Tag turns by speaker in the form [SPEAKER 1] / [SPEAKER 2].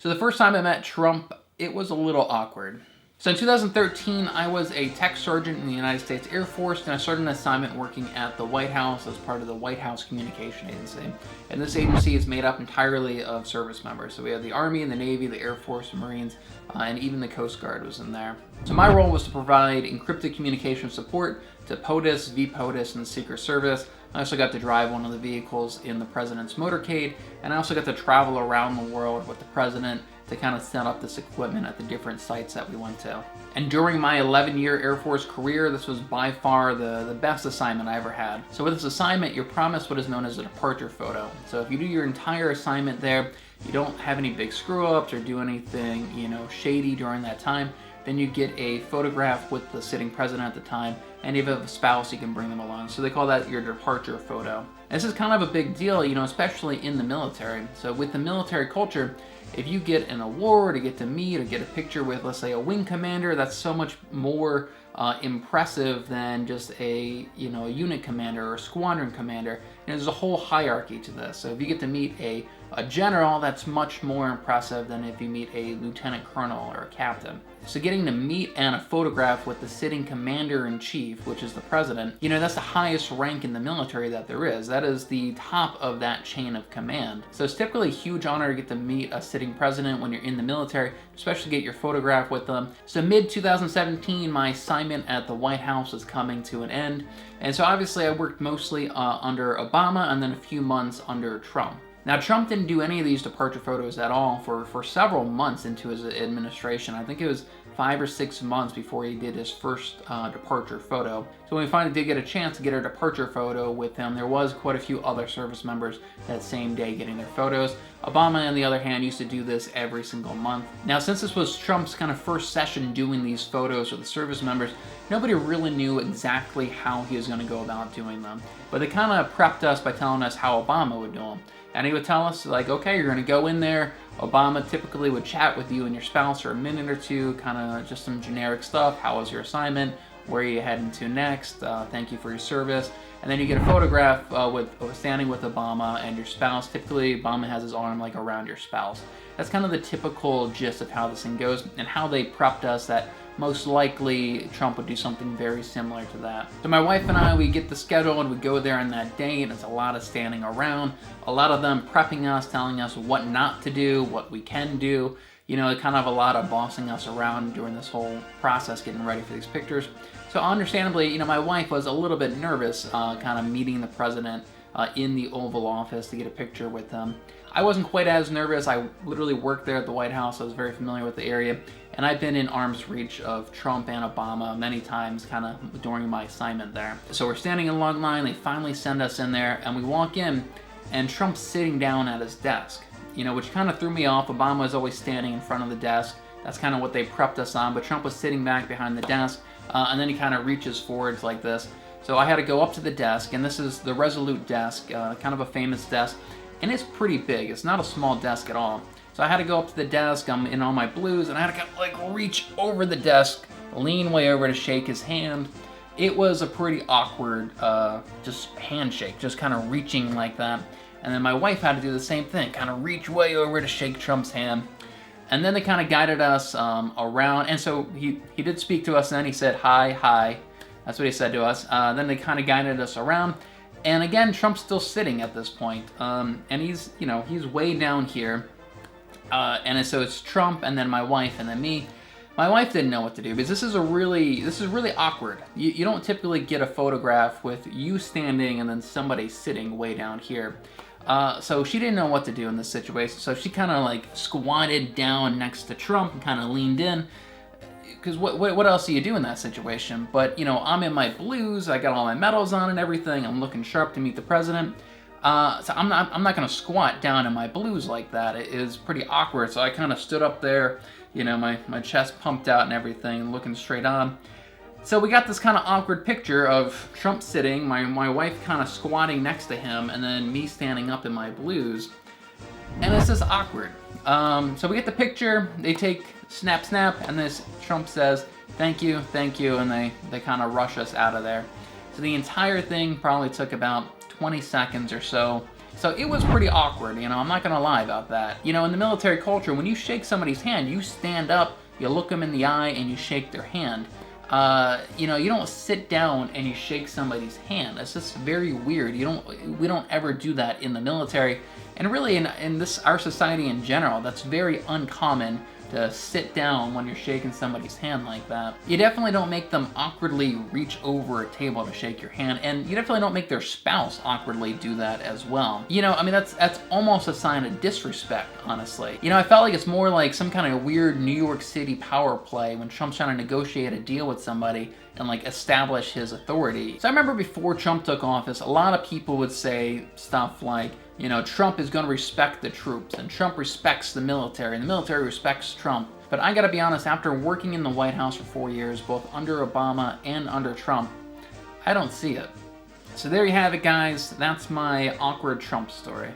[SPEAKER 1] So the first time I met Trump, it was a little awkward. So in 2013, I was a tech sergeant in the United States Air Force, and I started an assignment working at the White House as part of the White House Communication Agency. And this agency is made up entirely of service members. So we have the Army and the Navy, the Air Force, the Marines, and even the Coast Guard was in there. So my role was to provide encrypted communication support to POTUS, VPOTUS, and the Secret Service. I also got to drive one of the vehicles in the president's motorcade, and I also got to travel around the world with the president to kind of set up this equipment at the different sites that we went to. And during my 11-year Air Force career, this was by far the best assignment I ever had. So with this assignment, you're promised what is known as a departure photo. So if you do your entire assignment there, you don't have any big screw-ups or do anything, shady during that time, then you get a photograph with the sitting president at the time, and if you have a spouse, you can bring them along. So they call that your departure photo. And this is kind of a big deal, especially in the military. So with the military culture, if you get an award, or get to meet, or get a picture with, let's say, a wing commander, that's so much more impressive than just a unit commander or a squadron commander. And there's a whole hierarchy to this. So if you get to meet a general, that's much more impressive than if you meet a lieutenant colonel or a captain. So getting to meet and a photograph with the sitting commander-in-chief, which is the president, that's the highest rank in the military that there is. That is the top of that chain of command. So it's typically a huge honor to get to meet a sitting president when you're in the military, especially get your photograph with them. So mid-2017, my assignment at the White House is coming to an end. And so obviously I worked mostly under Obama and then a few months under Trump. Now, Trump didn't do any of these departure photos at all for several months into his administration. I think it was 5 or 6 months before he did his first departure photo. So when we finally did get a chance to get a departure photo with him, there was quite a few other service members that same day getting their photos. Obama, on the other hand, used to do this every single month. Now, since this was Trump's kind of first session doing these photos with the service members, nobody really knew exactly how he was going to go about doing them. But they kind of prepped us by telling us how Obama would do them. And he would tell us, like, okay, you're going to go in there. Obama typically would chat with you and your spouse for a minute or two, kind of just some generic stuff. How was your assignment? Where are you heading to next? Thank you for your service. And then you get a photograph standing with Obama and your spouse. Typically, Obama has his arm like around your spouse. That's kind of the typical gist of how this thing goes and how they prepped us that most likely Trump would do something very similar to that. So my wife and I, we get the schedule and we go there on that day, and it's a lot of standing around, a lot of them prepping us, telling us what not to do, what we can do, kind of a lot of bossing us around during this whole process, getting ready for these pictures. So understandably, my wife was a little bit nervous kind of meeting the president in the Oval Office to get a picture with him. I wasn't quite as nervous. I literally worked there at the White House. I was very familiar with the area, and I've been in arm's reach of Trump and Obama many times kind of during my assignment there. So we're standing in a long line. They finally send us in there, and we walk in, and Trump's sitting down at his desk, which kind of threw me off. Obama was always standing in front of the desk. That's kind of what they prepped us on, but Trump was sitting back behind the desk, and then he kind of reaches forwards like this. So I had to go up to the desk, and this is the Resolute desk, kind of a famous desk, and it's pretty big. It's not a small desk at all. So I had to go up to the desk, I'm in all my blues, and I had to reach over the desk, lean way over to shake his hand. It was a pretty awkward just handshake, just kind of reaching like that. And then my wife had to do the same thing, kind of reach way over to shake Trump's hand. And then they kind of guided us around, and so he did speak to us, and then he said, hi. That's what he said to us. Then they kind of guided us around. And again, Trump's still sitting at this point. And he's way down here. And so it's Trump and then my wife and then me. My wife didn't know what to do because this is really awkward. You don't typically get a photograph with you standing and then somebody sitting way down here. So she didn't know what to do in this situation. So she kind of squatted down next to Trump and kind of leaned in. Because what else do you do in that situation? But, I'm in my blues, I got all my medals on and everything, I'm looking sharp to meet the president. So I'm not going to squat down in my blues like that. It is pretty awkward, so I kind of stood up there, my chest pumped out and everything, looking straight on. So we got this kind of awkward picture of Trump sitting, my wife kind of squatting next to him, and then me standing up in my blues. And it's just awkward. So we get the picture, they take snap, and this Trump says, thank you, and they kind of rush us out of there. So the entire thing probably took about 20 seconds or so. So it was pretty awkward, you know, I'm not gonna lie about that. You know, in the military culture, when you shake somebody's hand, you stand up, you look them in the eye, and you shake their hand. You know, you don't sit down and you shake somebody's hand. That's just very weird. We don't ever do that in the military. And really in this, our society in general, that's very uncommon to sit down when you're shaking somebody's hand like that. You definitely don't make them awkwardly reach over a table to shake your hand, and you definitely don't make their spouse awkwardly do that as well. You know, I mean, that's almost a sign of disrespect, honestly. You know, I felt like it's more like some kind of weird New York City power play when Trump's trying to negotiate a deal with somebody and like establish his authority. So I remember before Trump took office, a lot of people would say stuff like, you know, Trump is going to respect the troops, and Trump respects the military, and the military respects Trump. But I gotta be honest, after working in the White House for 4 years, both under Obama and under Trump, I don't see it. So there you have it, guys. That's my awkward Trump story.